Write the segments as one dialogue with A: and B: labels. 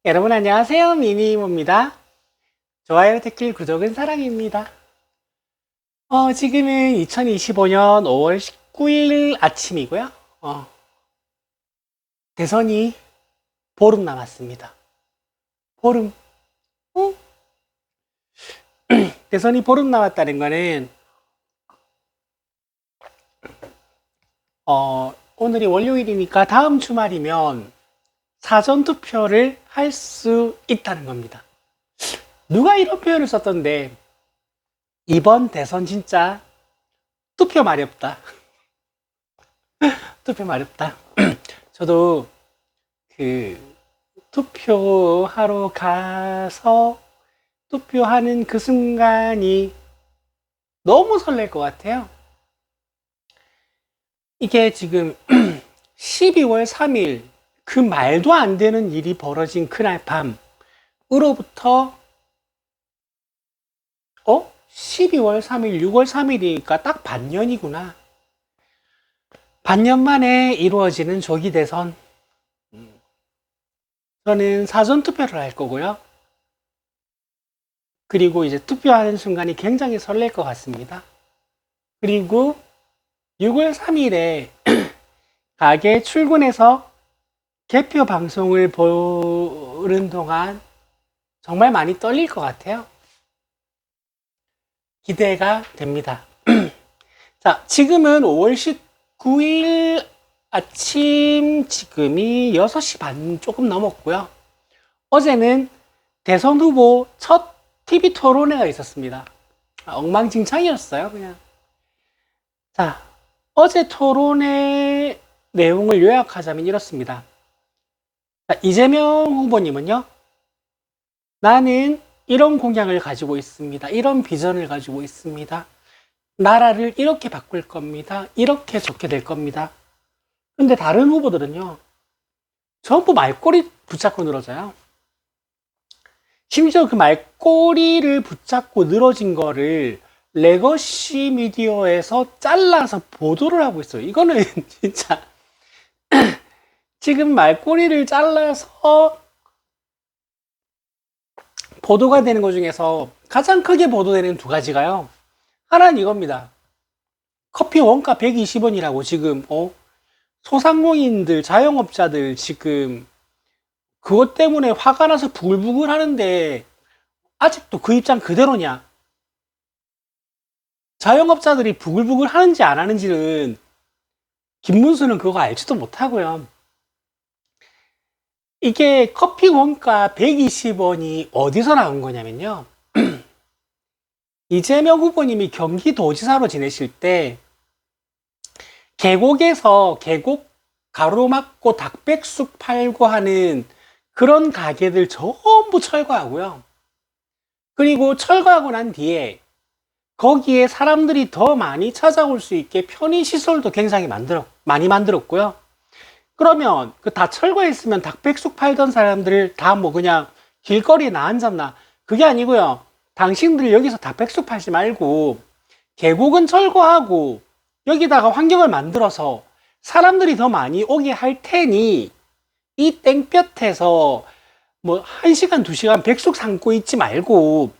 A: 여러분 안녕하세요. 미니모입니다. 좋아요, 댓글, 구독은 사랑입니다. 지금은 2025년 5월 19일 아침이고요. 대선이 보름 남았습니다. 보름. 어? 대선이 보름 남았다는 거는 오늘이 월요일이니까 다음 주말이면 사전투표를 할 수 있다는 겁니다. 누가 이런 표현을 썼던데 이번 대선 진짜 투표 마렵다. 투표 마렵다. 저도 그 투표하러 가서 투표하는 그 순간이 너무 설렐 것 같아요. 이게 지금 12월 3일 그 말도 안 되는 일이 벌어진 그날 밤으로부터 12월 3일, 6월 3일이니까 딱 반년이구나. 반년 만에 이루어지는 조기 대선. 저는 사전투표를 할 거고요. 그리고 이제 투표하는 순간이 굉장히 설렐 것 같습니다. 그리고 6월 3일에 가게 출근해서 개표 방송을 보는 동안 정말 많이 떨릴 것 같아요. 기대가 됩니다. 자, 지금은 5월 19일 아침 지금이 6시 반 조금 넘었고요. 어제는 대선 후보 첫 TV 토론회가 있었습니다. 엉망진창이었어요, 그냥. 자, 어제 토론회 내용을 요약하자면 이렇습니다. 자, 이재명 후보님은요, 나는 이런 공약을 가지고 있습니다. 이런 비전을 가지고 있습니다. 나라를 이렇게 바꿀 겁니다. 이렇게 좋게 될 겁니다. 근데 다른 후보들은요, 전부 말꼬리 붙잡고 늘어져요. 심지어 그 말꼬리를 붙잡고 늘어진 거를 레거시 미디어에서 잘라서 보도를 하고 있어요. 이거는 진짜 지금 말꼬리를 잘라서 보도가 되는 것 중에서 가장 크게 보도되는 두 가지가요. 하나는 이겁니다. 커피 원가 120원이라고 지금 소상공인들, 자영업자들 지금 그것 때문에 화가 나서 부글부글 하는데 아직도 그 입장 그대로냐? 자영업자들이 부글부글 하는지 안 하는지는 김문수는 그거 알지도 못하고요. 이게 커피 원가 120원이 어디서 나온 거냐면요. 이재명 후보님이 경기도지사로 지내실 때 계곡에서 계곡 가로막고 닭백숙 팔고 하는 그런 가게들 전부 철거하고요. 그리고 철거하고 난 뒤에 거기에 사람들이 더 많이 찾아올 수 있게 편의시설도 굉장히 많이 만들었고요. 그러면 그 다 철거했으면 닭백숙 팔던 사람들 다 뭐 그냥 길거리에 나앉았나? 그게 아니고요. 당신들 여기서 닭백숙 팔지 말고 계곡은 철거하고 여기다가 환경을 만들어서 사람들이 더 많이 오게 할 테니 이 땡볕에서 뭐 1시간, 2시간 백숙 삶고 있지 말고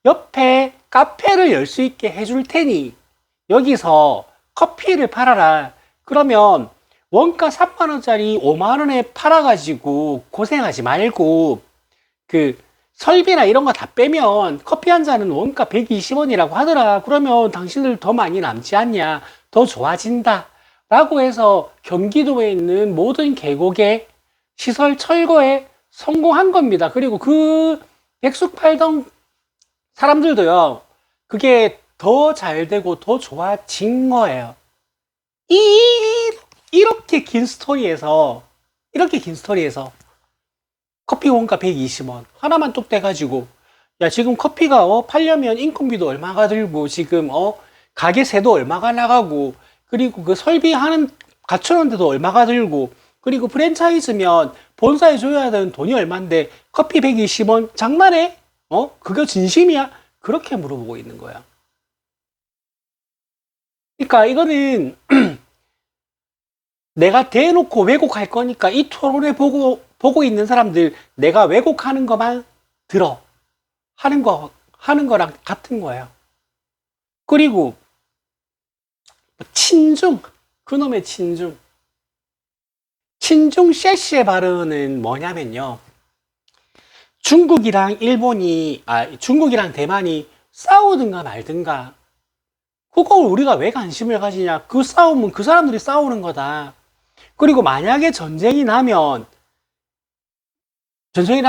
A: 옆에 카페를 열 수 있게 해줄 테니 여기서 커피를 팔아라. 그러면 원가 3만원짜리 5만원에 팔아가지고 고생하지 말고 그 설비나 이런 거 다 빼면 커피 한 잔은 원가 120원이라고 하더라. 그러면 당신들 더 많이 남지 않냐? 더 좋아진다. 라고 해서 경기도에 있는 모든 계곡의 시설 철거에 성공한 겁니다. 그리고 그 백숙 팔던 사람들도요, 그게 더 잘 되고 더 좋아진 거예요. 이, 이렇게 긴 스토리에서, 커피 원가 120원. 하나만 뚝 떼가지고, 야, 지금 커피가, 팔려면 인건비도 얼마가 들고, 지금, 가게세도 얼마가 나가고, 그리고 그 설비하는, 갖추는데도 얼마가 들고, 그리고 프랜차이즈면 본사에 줘야 되는 돈이 얼만데, 커피 120원? 장난해? 그거 진심이야? 그렇게 물어보고 있는 거야. 그러니까 이거는 내가 대놓고 왜곡할 거니까 이 토론회 보고 있는 사람들 내가 왜곡하는 것만 들어. 하는 거랑 같은 거예요. 그리고 친중, 그놈의 친중. 친중 셰시의 발언은 뭐냐면요. 중국이랑 중국이랑 대만이 싸우든가 말든가. 그걸 우리가 왜 관심을 가지냐. 그 싸움은 그 사람들이 싸우는 거다. 그리고 만약에 전쟁이 나면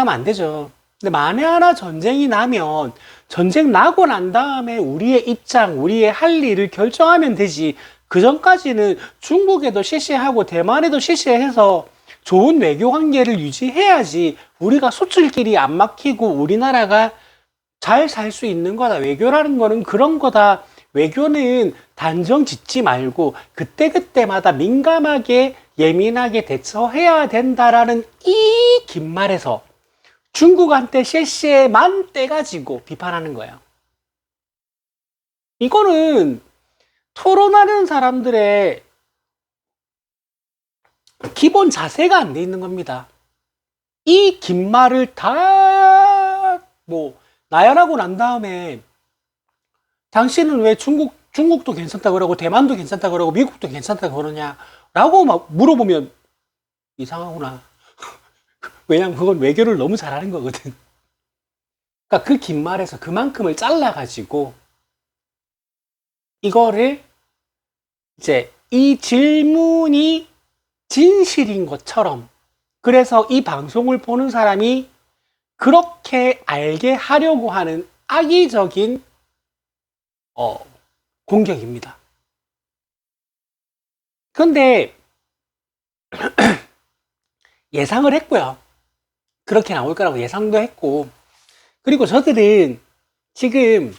A: 안 되죠. 근데 만에 하나 전쟁이 나면 전쟁 나고 난 다음에 우리의 입장, 우리의 할 일을 결정하면 되지. 그 전까지는 중국에도 시시하고 대만에도 시시해서 좋은 외교 관계를 유지해야지 우리가 수출길이 안 막히고 우리나라가 잘 살 수 있는 거다. 외교라는 거는 그런 거다. 외교는 단정 짓지 말고 그때그때마다 민감하게 예민하게 대처해야 된다라는 이 긴 말에서 중국한테 셰시에만 떼가지고 비판하는 거예요. 이거는 토론하는 사람들의 기본 자세가 안 돼 있는 겁니다. 이 긴 말을 다 나열하고 난 다음에 당신은 왜 중국도 괜찮다 그러고 대만도 괜찮다 그러고 미국도 괜찮다 그러냐 라고 막 물어보면 이상하구나. 왜냐면 그건 외교를 너무 잘하는 거거든. 그러니까 그 긴 말에서 그만큼을 잘라가지고 이거를 이제 이 질문이 진실인 것처럼, 그래서 이 방송을 보는 사람이 그렇게 알게 하려고 하는 악의적인 공격입니다. 근데 예상을 했고요. 그렇게 나올 거라고 예상도 했고, 그리고 저들은 지금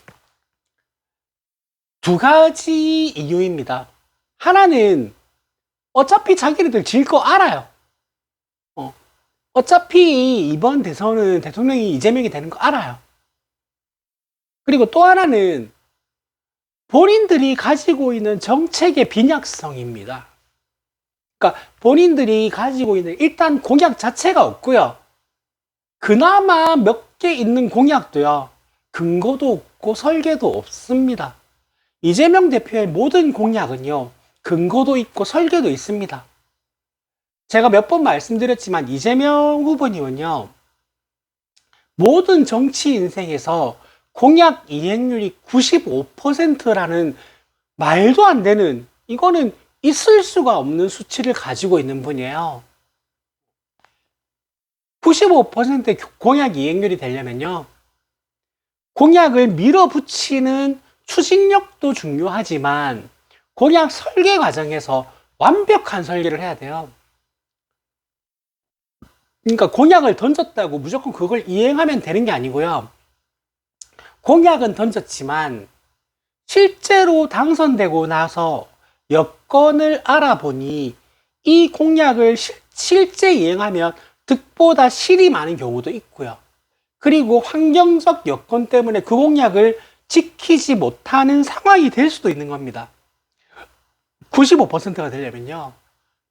A: 두 가지 이유입니다. 하나는 어차피 자기네들 질 거 알아요. 어차피 이번 대선은 대통령이 이재명이 되는 거 알아요. 그리고 또 하나는 본인들이 가지고 있는 정책의 빈약성입니다. 그러니까 본인들이 가지고 있는 일단 공약 자체가 없고요. 그나마 몇 개 있는 공약도요. 근거도 없고 설계도 없습니다. 이재명 대표의 모든 공약은요. 근거도 있고 설계도 있습니다. 제가 몇 번 말씀드렸지만 이재명 후보님은요. 모든 정치 인생에서 공약 이행률이 95%라는 말도 안 되는, 이거는 있을 수가 없는 수치를 가지고 있는 분이에요. 95% 공약 이행률이 되려면요. 공약을 밀어붙이는 추진력도 중요하지만 공약 설계 과정에서 완벽한 설계를 해야 돼요. 그러니까 공약을 던졌다고 무조건 그걸 이행하면 되는 게 아니고요. 공약은 던졌지만 실제로 당선되고 나서 여건을 알아보니 이 공약을 실제 이행하면 득보다 실이 많은 경우도 있고요. 그리고 환경적 여건 때문에 그 공약을 지키지 못하는 상황이 될 수도 있는 겁니다. 95%가 되려면요.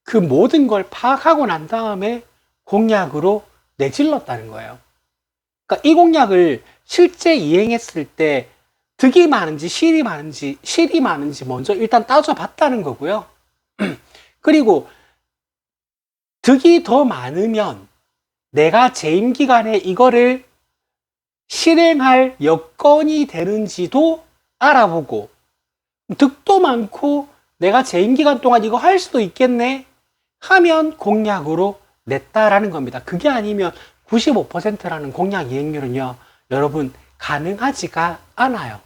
A: 그 모든 걸 파악하고 난 다음에 공약으로 내질렀다는 거예요. 그러니까 이 공약을 실제 이행했을 때 득이 많은지 실이 많은지 먼저 일단 따져봤다는 거고요. 그리고 득이 더 많으면 내가 재임 기간에 이거를 실행할 여건이 되는지도 알아보고, 득도 많고 내가 재임 기간 동안 이거 할 수도 있겠네 하면 공약으로 냈다라는 겁니다. 그게 아니면 95%라는 공약 이행률은요, 여러분 가능하지가 않아요.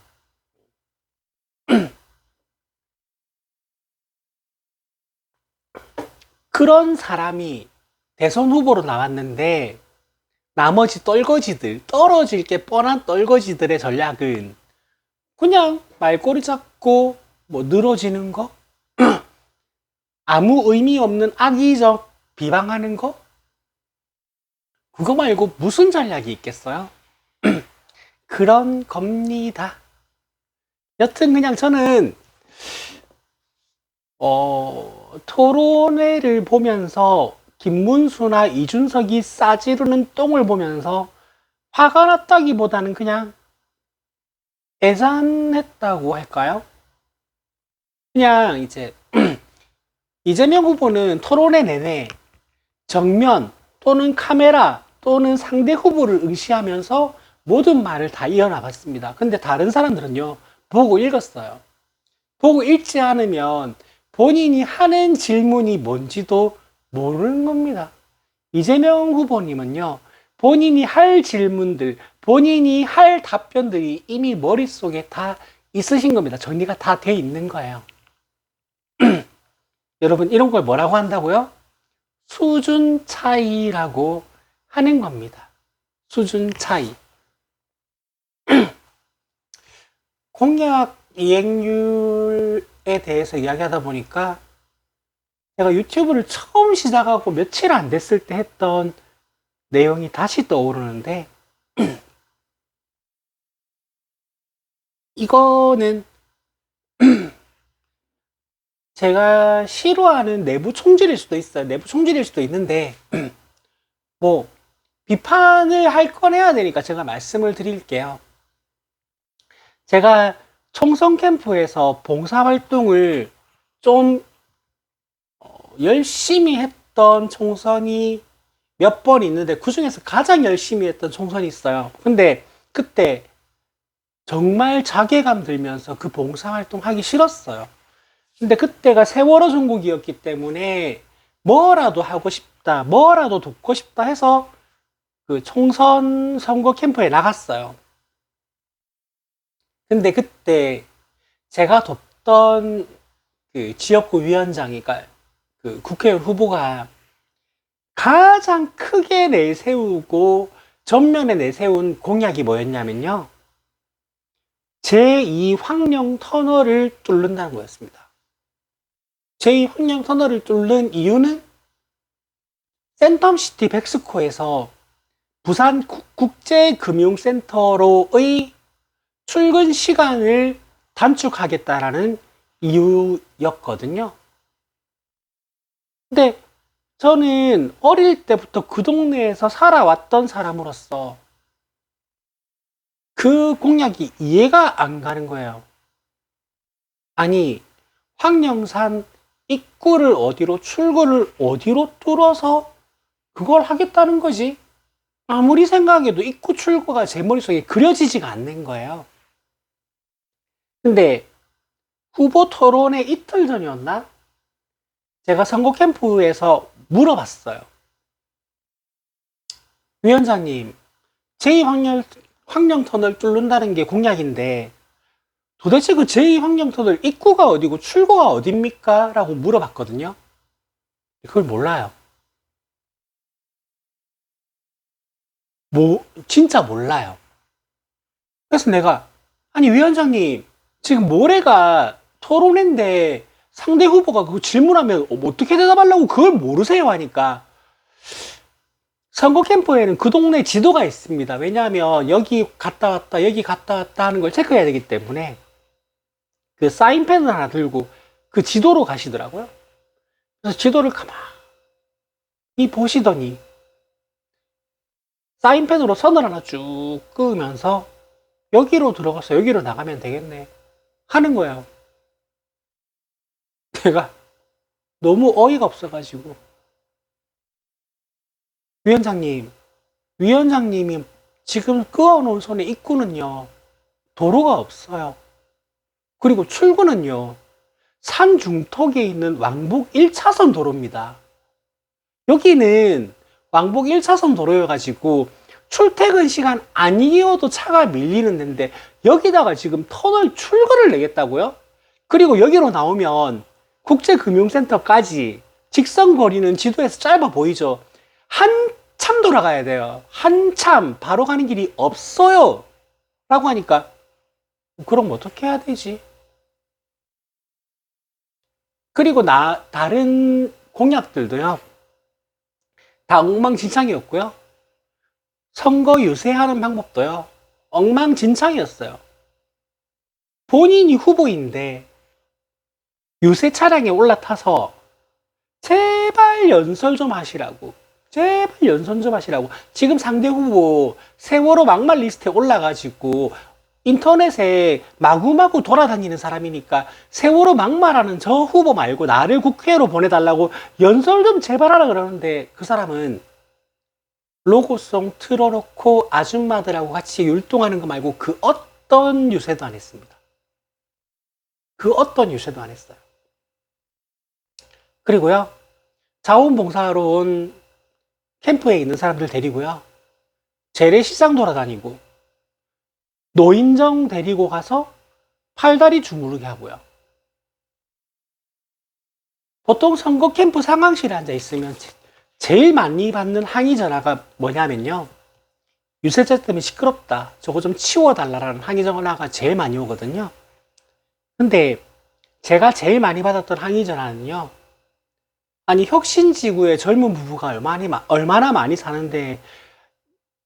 A: 그런 사람이 대선 후보로 나왔는데 나머지 떨거지들, 떨어질 게 뻔한 떨거지들의 전략은 그냥 말꼬리 잡고 늘어지는 거, 아무 의미 없는 악의적 비방하는 거, 그거 말고 무슨 전략이 있겠어요? 그런 겁니다. 여튼 그냥 저는 토론회를 보면서 김문수나 이준석이 싸지르는 똥을 보면서 화가 났다기보다는 그냥 애잔했다고 할까요? 그냥 이제 이재명 후보는 토론회 내내 정면 또는 카메라 또는 상대 후보를 응시하면서 모든 말을 다 이어나갔습니다. 근데 다른 사람들은요, 보고 읽었어요. 보고 읽지 않으면 본인이 하는 질문이 뭔지도 모르는 겁니다. 이재명 후보님은요, 본인이 할 질문들, 본인이 할 답변들이 이미 머릿속에 다 있으신 겁니다. 정리가 다 돼 있는 거예요. 여러분, 이런 걸 뭐라고 한다고요? 수준 차이라고 하는 겁니다. 수준 차이. 공약 이행률에 대해서 이야기하다 보니까 제가 유튜브를 처음 시작하고 며칠 안 됐을 때 했던 내용이 다시 떠오르는데 이거는 제가 싫어하는 내부 총질일 수도 있어요. 내부 총질일 수도 있는데 뭐 비판을 할 건 해야 되니까 제가 말씀을 드릴게요. 제가 총선 캠프에서 봉사활동을 좀 열심히 했던 총선이 몇 번 있는데 그 중에서 가장 열심히 했던 총선이 있어요. 근데 그때 정말 자괴감 들면서 그 봉사활동 하기 싫었어요. 근데 그때가 세월호 전국이었기 때문에 뭐라도 하고 싶다, 뭐라도 돕고 싶다 해서 그 총선 선거 캠프에 나갔어요. 근데 그때 제가 돕던 그 지역구 위원장이니까 그 국회의원 후보가 가장 크게 내세우고 전면에 내세운 공약이 뭐였냐면요. 제2 황령 터널을 뚫는다는 거였습니다. 제2 황령 터널을 뚫는 이유는 센텀시티 백스코에서 부산 국제금융센터로의 출근 시간을 단축하겠다라는 이유였거든요. 근데 저는 어릴 때부터 그 동네에서 살아왔던 사람으로서 그 공약이 이해가 안 가는 거예요. 아니, 황령산 입구를 어디로, 출구를 어디로 뚫어서 그걸 하겠다는 거지? 아무리 생각해도 입구 출구가 제 머릿속에 그려지지가 않는 거예요. 근데 후보 토론회 이틀 전이었나? 제가 선거 캠프에서 물어봤어요. 위원장님, 제2황령터널 뚫는다는 게 공약인데 도대체 그 제2황령터널 입구가 어디고 출구가 어딥니까? 라고 물어봤거든요. 그걸 몰라요. 진짜 몰라요. 그래서 내가, 아니, 위원장님, 지금 모레가 토론회인데 상대 후보가 그 질문하면 어떻게 대답하려고 그걸 모르세요? 하니까, 선거 캠프에는 그 동네 지도가 있습니다. 왜냐하면 여기 갔다 왔다, 여기 갔다 왔다 하는 걸 체크해야 되기 때문에 그 사인펜을 하나 들고 그 지도로 가시더라고요. 그래서 지도를 가만히 보시더니 사인펜으로 선을 하나 쭉 그으면서 여기로 들어가서 여기로 나가면 되겠네 하는 거예요. 내가 너무 어이가 없어가지고, 위원장님이 지금 그어놓은 손의 입구는요, 도로가 없어요. 그리고 출구는요, 산 중턱에 있는 왕복 1차선 도로입니다. 여기는 왕복 1차선 도로여가지고 출퇴근 시간 아니어도 차가 밀리는 데인데 여기다가 지금 터널 출구를 내겠다고요? 그리고 여기로 나오면 국제금융센터까지 직선 거리는 지도에서 짧아 보이죠? 한참 돌아가야 돼요. 한참 바로 가는 길이 없어요. 라고 하니까 그럼 어떻게 해야 되지? 그리고 다른 공약들도요. 다 엉망진창이었고요. 선거 유세하는 방법도요. 엉망진창이었어요. 본인이 후보인데 유세 차량에 올라타서 제발 연설 좀 하시라고. 제발 연설 좀 하시라고. 지금 상대 후보 세월호 막말 리스트에 올라가지고 인터넷에 마구마구 돌아다니는 사람이니까 세월호 막말하는 저 후보 말고 나를 국회로 보내달라고 연설 좀 제발 하라 그러는데, 그 사람은 로고송 틀어놓고 아줌마들하고 같이 율동하는 거 말고 그 어떤 유세도 안 했습니다. 그 어떤 유세도 안 했어요. 그리고요, 자원봉사하러 온 캠프에 있는 사람들 데리고요, 재래시장 돌아다니고 노인정 데리고 가서 팔다리 주무르게 하고요. 보통 선거 캠프 상황실에 앉아 있으면 제일 많이 받는 항의 전화가 뭐냐면요, 유세차 때문에 시끄럽다, 저거 좀 치워달라라는 항의 전화가 제일 많이 오거든요. 근데 제가 제일 많이 받았던 항의 전화는요, 아니 혁신지구에 젊은 부부가 얼마나 많이 사는데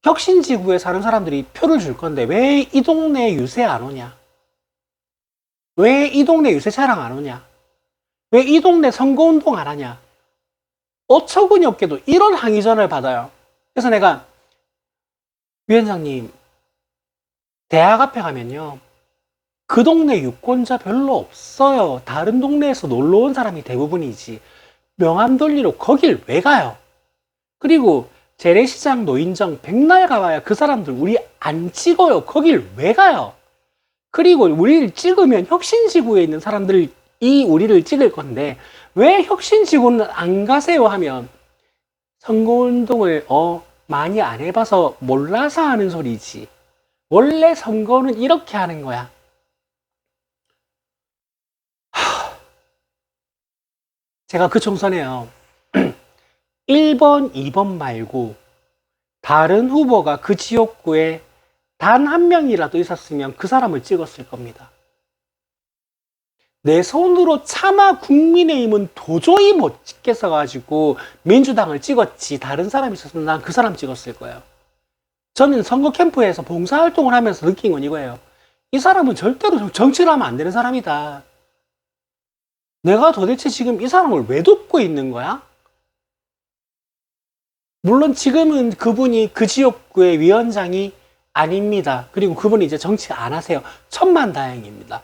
A: 혁신지구에 사는 사람들이 표를 줄 건데 왜 이 동네 유세 안 오냐? 왜 이 동네 유세 차량 안 오냐? 왜 이 동네 선거운동 안 하냐? 어처구니 없게도 이런 항의 전화를 받아요. 그래서 내가, 위원장님, 대학 앞에 가면요, 그 동네 유권자 별로 없어요. 다른 동네에서 놀러 온 사람이 대부분이지. 명함 돌리러 거길 왜 가요? 그리고 재래시장, 노인정, 백날 가봐야 그 사람들 우리 안 찍어요. 거길 왜 가요? 그리고 우리를 찍으면 혁신지구에 있는 사람들이 우리를 찍을 건데 왜 혁신지구는 안 가세요? 하면 선거운동을 많이 안 해봐서 몰라서 하는 소리지. 원래 선거는 이렇게 하는 거야. 제가 그 총선에요, 1번, 2번 말고 다른 후보가 그 지역구에 단 한 명이라도 있었으면 그 사람을 찍었을 겁니다. 내 손으로 차마 국민의힘은 도저히 못 찍겠어 가지고 민주당을 찍었지, 다른 사람이 있었으면 난 그 사람 찍었을 거예요. 저는 선거 캠프에서 봉사활동을 하면서 느낀 건 이거예요. 이 사람은 절대로 정치를 하면 안 되는 사람이다. 내가 도대체 지금 이 사람을 왜 돕고 있는 거야? 물론 지금은 그분이 그 지역구의 위원장이 아닙니다. 그리고 그분이 이제 정치 안 하세요. 천만다행입니다.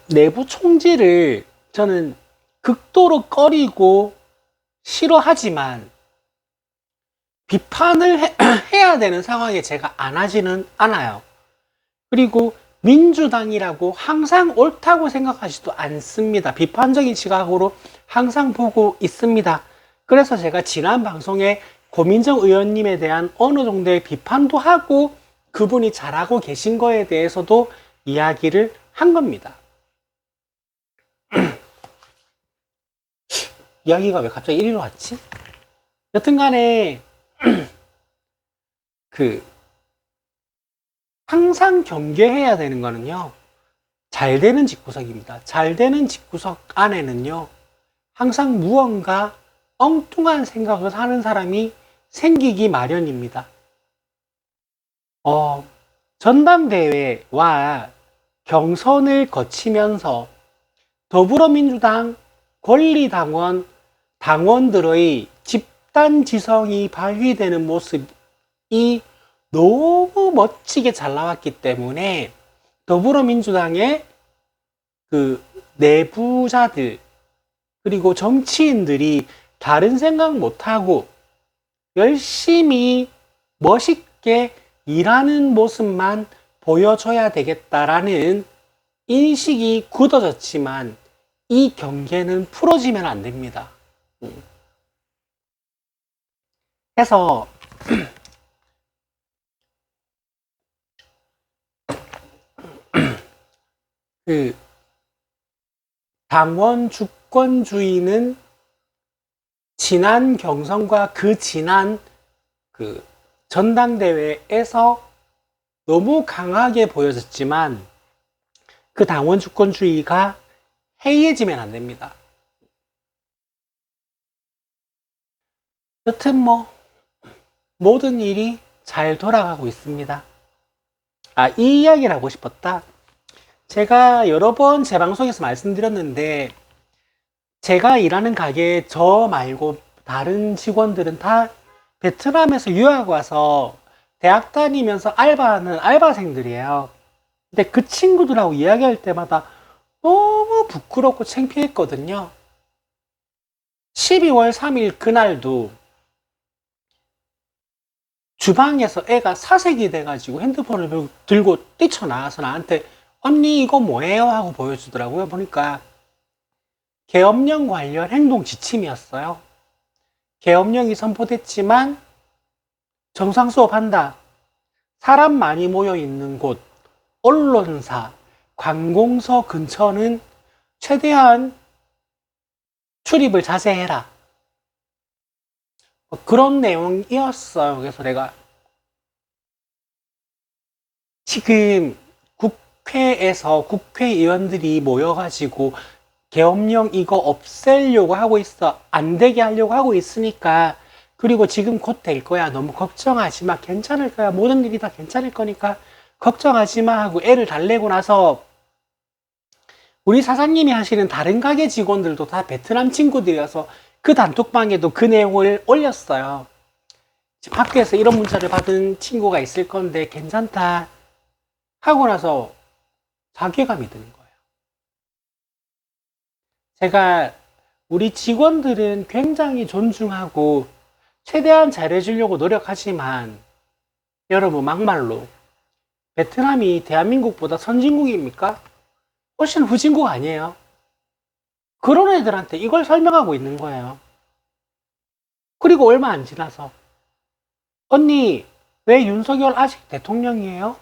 A: 내부 총질을 저는 극도로 꺼리고 싫어하지만 비판을 해야 되는 상황에 제가 안 하지는 않아요. 그리고 민주당이라고 항상 옳다고 생각하지도 않습니다. 비판적인 시각으로 항상 보고 있습니다. 그래서 제가 지난 방송에 고민정 의원님에 대한 어느 정도의 비판도 하고 그분이 잘하고 계신 거에 대해서도 이야기를 한 겁니다. 이야기가 왜 갑자기 이리로 왔지? 여튼 간에 항상 경계해야 되는 거는요, 잘 되는 집구석입니다. 잘 되는 집구석 안에는요, 항상 무언가 엉뚱한 생각을 하는 사람이 생기기 마련입니다. 전당대회와 경선을 거치면서 더불어민주당 권리당원, 당원들의 집단지성이 발휘되는 모습이 너무 멋지게 잘 나왔기 때문에 더불어민주당의 그 내부자들 그리고 정치인들이 다른 생각 못하고 열심히 멋있게 일하는 모습만 보여줘야 되겠다라는 인식이 굳어졌지만 이 경계는 풀어지면 안 됩니다. 해서 당원 주권주의는 지난 경선과 그 지난 전당대회에서 너무 강하게 보여졌지만 그 당원 주권주의가 해이해지면 안 됩니다. 여튼 모든 일이 잘 돌아가고 있습니다. 이 이야기를 하고 싶었다. 제가 여러 번 제 방송에서 말씀드렸는데, 제가 일하는 가게 저 말고 다른 직원들은 다 베트남에서 유학 와서 대학 다니면서 알바하는 알바생들이에요. 근데 그 친구들하고 이야기할 때마다 너무 부끄럽고 창피했거든요. 12월 3일 그날도 주방에서 애가 사색이 돼가지고 핸드폰을 들고 뛰쳐나와서 나한테 언니 이거 뭐예요? 하고 보여주더라고요. 보니까 계엄령 관련 행동 지침이었어요. 계엄령이 선포됐지만 정상 수업한다. 사람 많이 모여 있는 곳, 언론사, 관공서 근처는 최대한 출입을 자제해라. 그런 내용이었어요. 그래서 내가 지금 국회에서 국회의원들이 모여가지고 계엄령 이거 없애려고 하고 있어. 안 되게 하려고 하고 있으니까. 그리고 지금 곧 될 거야. 너무 걱정하지 마. 괜찮을 거야. 모든 일이 다 괜찮을 거니까 걱정하지 마 하고 애를 달래고 나서 우리 사장님이 하시는 다른 가게 직원들도 다 베트남 친구들이어서 그 단톡방에도 그 내용을 올렸어요. 밖에서 이런 문자를 받은 친구가 있을 건데 괜찮다 하고 나서 자괴감이 드는 거예요. 제가 우리 직원들은 굉장히 존중하고 최대한 잘해주려고 노력하지만 여러분 막말로 베트남이 대한민국보다 선진국입니까? 훨씬 후진국 아니에요? 그런 애들한테 이걸 설명하고 있는 거예요. 그리고 얼마 안 지나서 언니 왜 윤석열 아직 대통령이에요?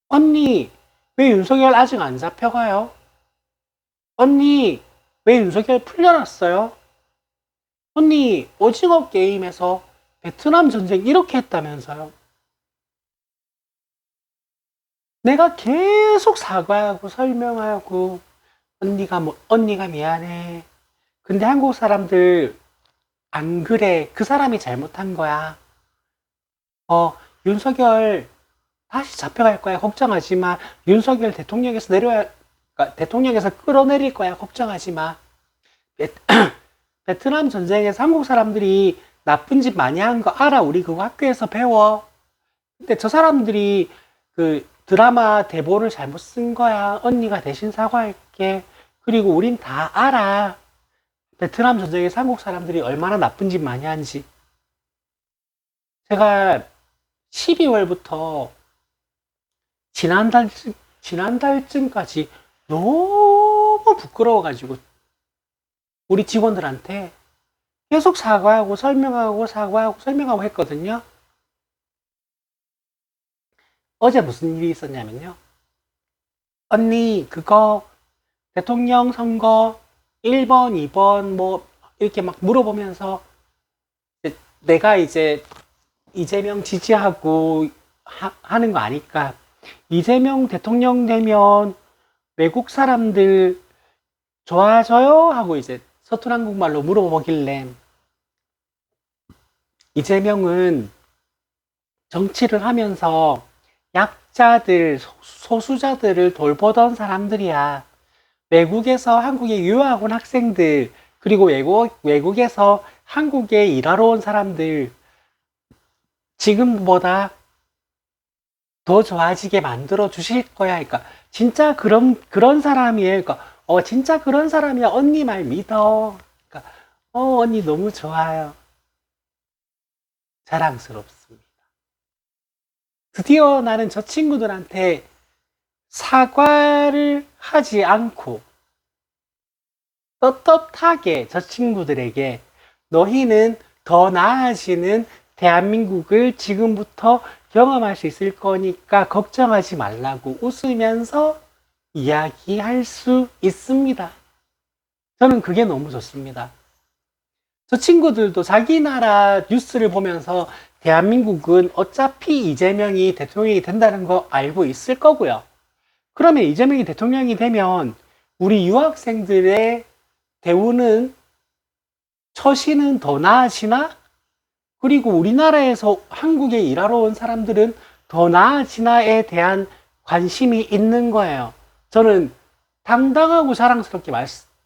A: 언니 왜 윤석열 아직 안 잡혀가요? 언니 왜 윤석열 풀려났어요? 언니 오징어 게임에서 베트남 전쟁 이렇게 했다면서요? 내가 계속 사과하고 설명하고 언니가 미안해. 근데 한국 사람들 안 그래. 그 사람이 잘못한 거야. 윤석열 다시 잡혀갈 거야. 걱정하지 마. 윤석열 대통령에서 그러니까 대통령에서 끌어내릴 거야. 걱정하지 마. 베트남 전쟁에서 한국 사람들이 나쁜 짓 많이 한 거 알아. 우리 그거 학교에서 배워. 근데 저 사람들이 그 드라마 대본을 잘못 쓴 거야. 언니가 대신 사과할게. 그리고 우린 다 알아. 베트남 전쟁에서 한국 사람들이 얼마나 나쁜 짓 많이 한지. 제가 12월부터 지난달쯤까지 너무 부끄러워가지고 우리 직원들한테 계속 사과하고 설명하고 했거든요. 어제 무슨 일이 있었냐면요. 언니 그거 대통령 선거 1번, 2번 뭐 이렇게 막 물어보면서 내가 이제 이재명 지지하고 하는 거 아니까 이재명 대통령 되면 외국 사람들 좋아져요? 하고 이제 서툰 한국말로 물어보길래 이재명은 정치를 하면서 약자들, 소수자들을 돌보던 사람들이야. 외국에서 한국에 유학 온 학생들, 그리고 외국에서 한국에 일하러 온 사람들, 지금보다 더 좋아지게 만들어 주실 거야. 그러니까, 진짜 그런 사람이에요. 그러니까, 진짜 그런 사람이야. 언니 말 믿어. 그러니까, 언니 너무 좋아요. 자랑스럽습니다. 드디어 나는 저 친구들한테 사과를 하지 않고 떳떳하게 저 친구들에게 너희는 더 나아지는 대한민국을 지금부터 경험할 수 있을 거니까 걱정하지 말라고 웃으면서 이야기할 수 있습니다. 저는 그게 너무 좋습니다. 저 친구들도 자기 나라 뉴스를 보면서 대한민국은 어차피 이재명이 대통령이 된다는 거 알고 있을 거고요. 그러면 이재명이 대통령이 되면 우리 유학생들의 대우는 처신은 더 나아지나? 그리고 우리나라에서 한국에 일하러 온 사람들은 더 나아지나에 대한 관심이 있는 거예요. 저는 당당하고 자랑스럽게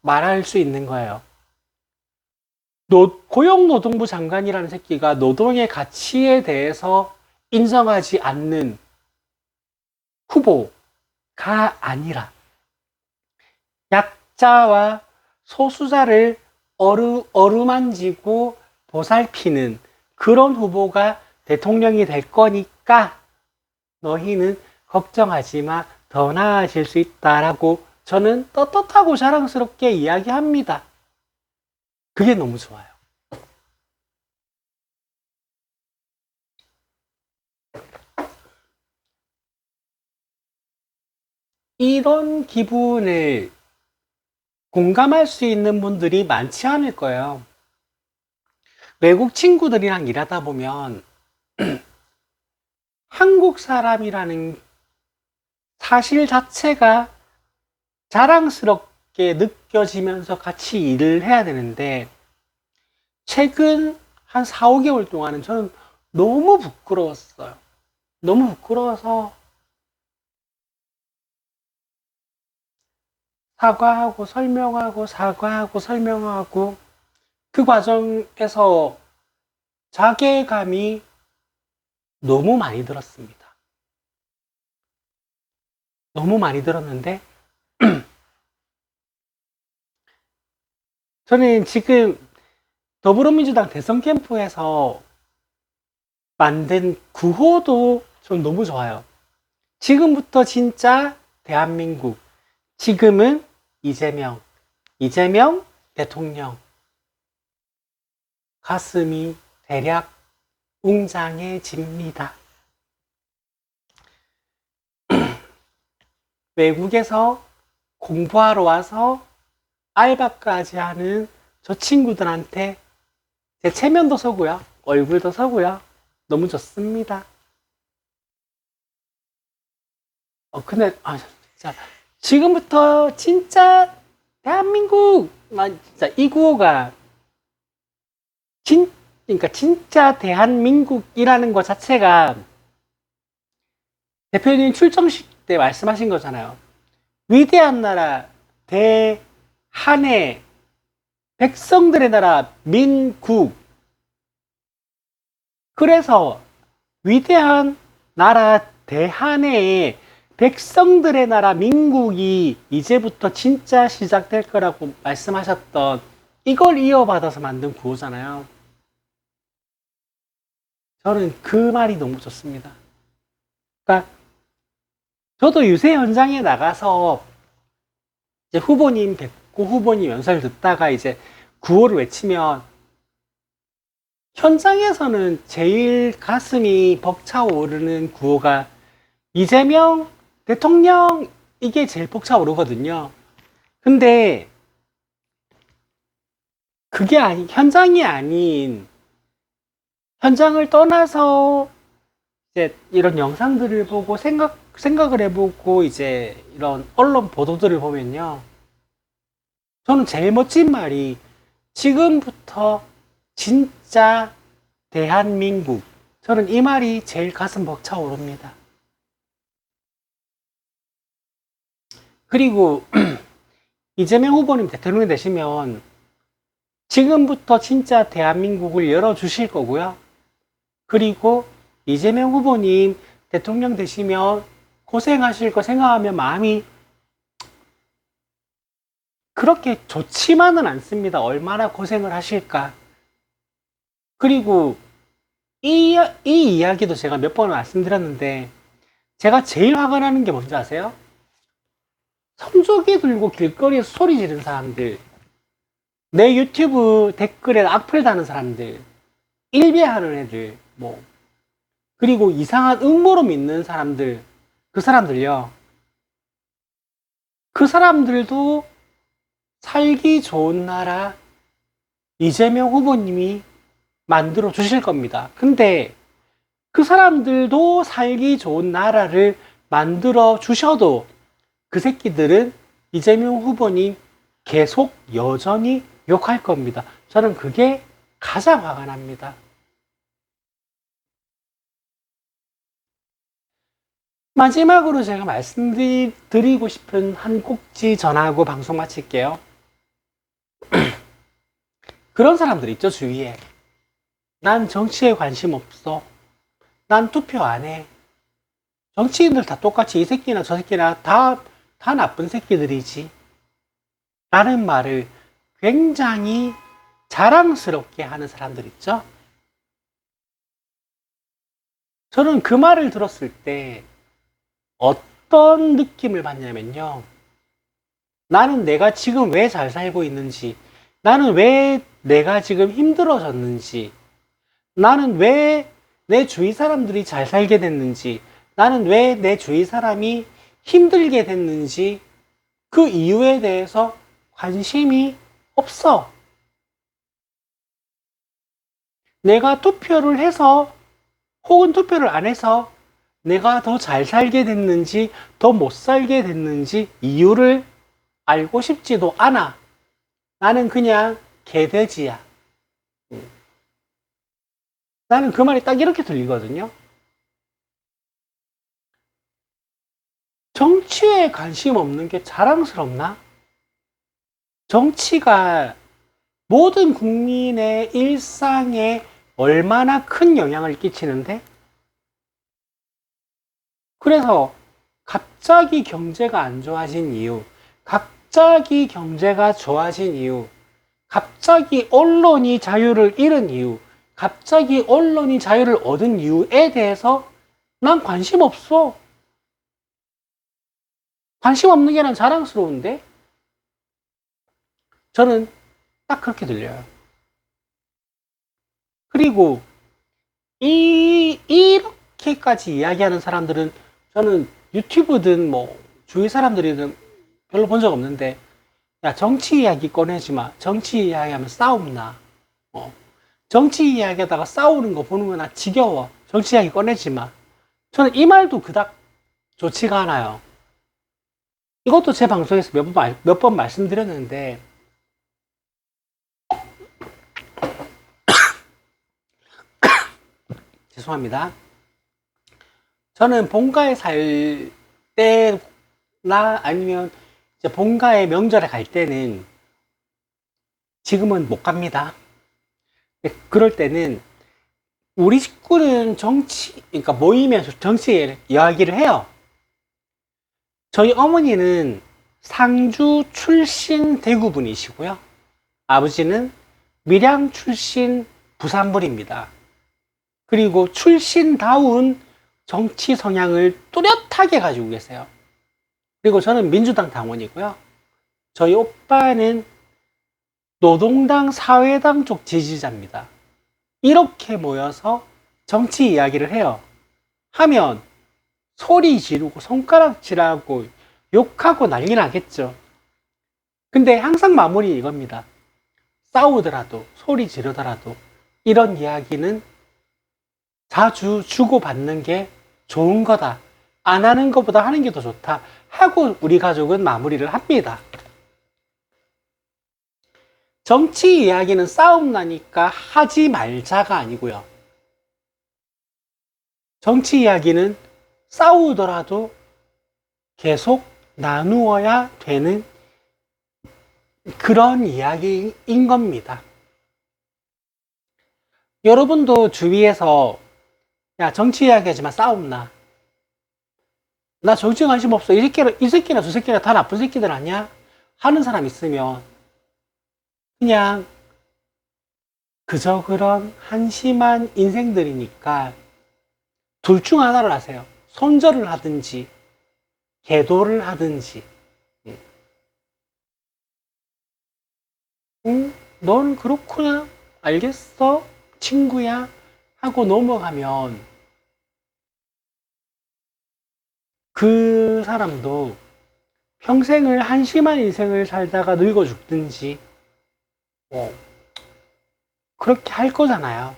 A: 말할 수 있는 거예요. 고용노동부 장관이라는 새끼가 노동의 가치에 대해서 인정하지 않는 후보가 아니라 약자와 소수자를 어루만지고 보살피는 그런 후보가 대통령이 될 거니까 너희는 걱정하지 마. 더 나아질 수 있다라고 저는 떳떳하고 자랑스럽게 이야기합니다. 그게 너무 좋아요. 이런 기분을 공감할 수 있는 분들이 많지 않을 거예요. 외국 친구들이랑 일하다 보면 한국 사람이라는 사실 자체가 자랑스럽게 느껴지면서 같이 일을 해야 되는데 최근 한 4, 5개월 동안은 저는 너무 부끄러웠어요. 너무 부끄러워서 사과하고 설명하고 그 과정에서 자괴감이 너무 많이 들었습니다. 너무 많이 들었는데 저는 지금 더불어민주당 대선 캠프에서 만든 구호도 좀 너무 좋아요. 지금부터 진짜 대한민국, 지금은 이재명 대통령. 가슴이 대략 웅장해집니다. 외국에서 공부하러 와서 알바까지 하는 저 친구들한테 제 체면도 서고요. 얼굴도 서고요. 너무 좋습니다. 근데, 진짜, 지금부터 진짜 대한민국! 진짜 이 구호가, 그러니까 진짜 대한민국이라는 것 자체가 대표님 출정식 때 말씀하신 거잖아요. 위대한 나라, 대한의 백성들의 나라, 민국. 그래서 위대한 나라, 대한의 백성들의 나라, 민국이 이제부터 진짜 시작될 거라고 말씀하셨던 이걸 이어받아서 만든 구호잖아요. 저는 그 말이 너무 좋습니다. 그러니까 저도 유세 현장에 나가서 이제 후보님 뵙고 후보님 연설 듣다가 이제 구호를 외치면 현장에서는 제일 가슴이 벅차오르는 구호가 이재명 대통령 이게 제일 벅차오르거든요. 근데 그게 현장이 아닌 현장을 떠나서 이제 이런 영상들을 보고 생각을 해보고 이제 이런 언론 보도들을 보면요. 저는 제일 멋진 말이 지금부터 진짜 대한민국. 저는 이 말이 제일 가슴 벅차오릅니다. 그리고 이재명 후보님 대통령이 되시면 지금부터 진짜 대한민국을 열어주실 거고요. 그리고 이재명 후보님 대통령 되시면 고생하실 거 생각하면 마음이 그렇게 좋지만은 않습니다. 얼마나 고생을 하실까. 그리고 이 이야기도 제가 몇 번 말씀드렸는데 제가 제일 화가 나는 게 뭔지 아세요? 성조기 들고 길거리에서 소리 지르는 사람들, 내 유튜브 댓글에 악플 다는 사람들, 일배하는 애들, 그리고 이상한 음모로 믿는 사람들, 그 사람들요. 그 사람들도 살기 좋은 나라 이재명 후보님이 만들어 주실 겁니다. 근데 그 사람들도 살기 좋은 나라를 만들어 주셔도 그 새끼들은 이재명 후보님 계속 여전히 욕할 겁니다. 저는 그게 가장 화가 납니다. 마지막으로 제가 말씀드리고 싶은 한 꼭지 전하고 방송 마칠게요. 그런 사람들 있죠, 주위에. 난 정치에 관심 없어. 난 투표 안 해. 정치인들 다 똑같이 이 새끼나 저 새끼나 다 나쁜 새끼들이지. 라는 말을 굉장히 자랑스럽게 하는 사람들 있죠? 저는 그 말을 들었을 때 어떤 느낌을 받냐면요. 나는 내가 지금 왜 잘 살고 있는지, 나는 왜 내가 지금 힘들어졌는지, 나는 왜 내 주위 사람들이 잘 살게 됐는지, 나는 왜 내 주위 사람이 힘들게 됐는지 그 이유에 대해서 관심이 없어. 내가 투표를 해서 혹은 투표를 안 해서 내가 더 잘 살게 됐는지 더 못 살게 됐는지 이유를 알고 싶지도 않아. 나는 그냥 개돼지야. 나는 그 말이 딱 이렇게 들리거든요. 정치에 관심 없는 게 자랑스럽나? 정치가 모든 국민의 일상에 얼마나 큰 영향을 끼치는데? 그래서 갑자기 경제가 안 좋아진 이유, 갑자기 경제가 좋아진 이유, 갑자기 언론이 자유를 잃은 이유, 갑자기 언론이 자유를 얻은 이유에 대해서 난 관심 없어. 관심 없는 게 난 자랑스러운데? 저는 딱 그렇게 들려요. 그리고 이렇게까지 이야기하는 사람들은 저는 유튜브든 뭐 주위 사람들이든 별로 본 적 없는데, 야, 정치 이야기 꺼내지 마. 정치 이야기하면 싸움 나. 정치 이야기하다가 싸우는 거 보는 거 나 지겨워. 정치 이야기 꺼내지 마. 저는 이 말도 그닥 좋지가 않아요. 이것도 제 방송에서 몇 번 말씀드렸는데, 죄송합니다. 저는 본가에 살 때나 아니면 이제 본가에 명절에 갈 때는 지금은 못 갑니다. 그럴 때는 우리 식구는 그러니까 모이면서 정치 이야기를 해요. 저희 어머니는 상주 출신 대구분이시고요. 아버지는 밀양 출신 부산분입니다. 그리고 출신다운 정치 성향을 뚜렷하게 가지고 계세요. 그리고 저는 민주당 당원이고요. 저희 오빠는 노동당, 사회당 쪽 지지자입니다. 이렇게 모여서 정치 이야기를 해요. 하면 소리 지르고 손가락질하고 욕하고 난리 나겠죠. 근데 항상 마무리 이겁니다. 싸우더라도 소리 지르더라도 이런 이야기는 자주 주고받는 게 좋은 거다. 안 하는 것보다 하는 게 더 좋다. 하고 우리 가족은 마무리를 합니다. 정치 이야기는 싸움 나니까 하지 말자가 아니고요. 정치 이야기는 싸우더라도 계속 나누어야 되는 그런 이야기인 겁니다. 여러분도 주위에서 야, 정치 이야기하지만 싸움 나. 나 정치 관심 없어. 이 새끼나 저 새끼나 다 나쁜 새끼들 아니야? 하는 사람 있으면 그냥 그저 그런 한심한 인생들이니까 둘 중 하나를 하세요. 손절을 하든지 계도를 하든지. 넌 그렇구나. 알겠어. 친구야. 하고 넘어가면 그 사람도 평생을 한심한 인생을 살다가 늙어 죽든지 그렇게 할 거잖아요.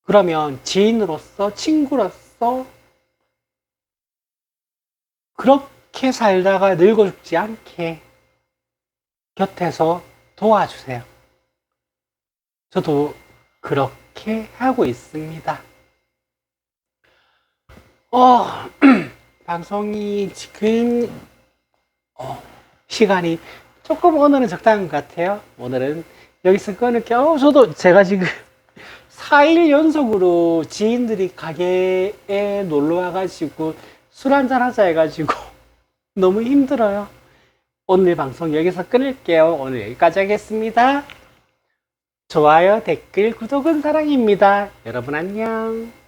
A: 그러면 지인으로서, 친구로서 그렇게 살다가 늙어 죽지 않게 곁에서 도와주세요. 저도 그렇게 하고 있습니다. 어, 방송이 지금, 시간이 조금 오늘은 적당한 것 같아요. 오늘은 여기서 끊을게요. 저도 제가 지금 4일 연속으로 지인들이 가게에 놀러 와가지고 술 한잔 하자 해가지고 너무 힘들어요. 오늘 방송 여기서 끊을게요. 오늘 여기까지 하겠습니다. 좋아요, 댓글, 구독은 사랑입니다. 여러분 안녕.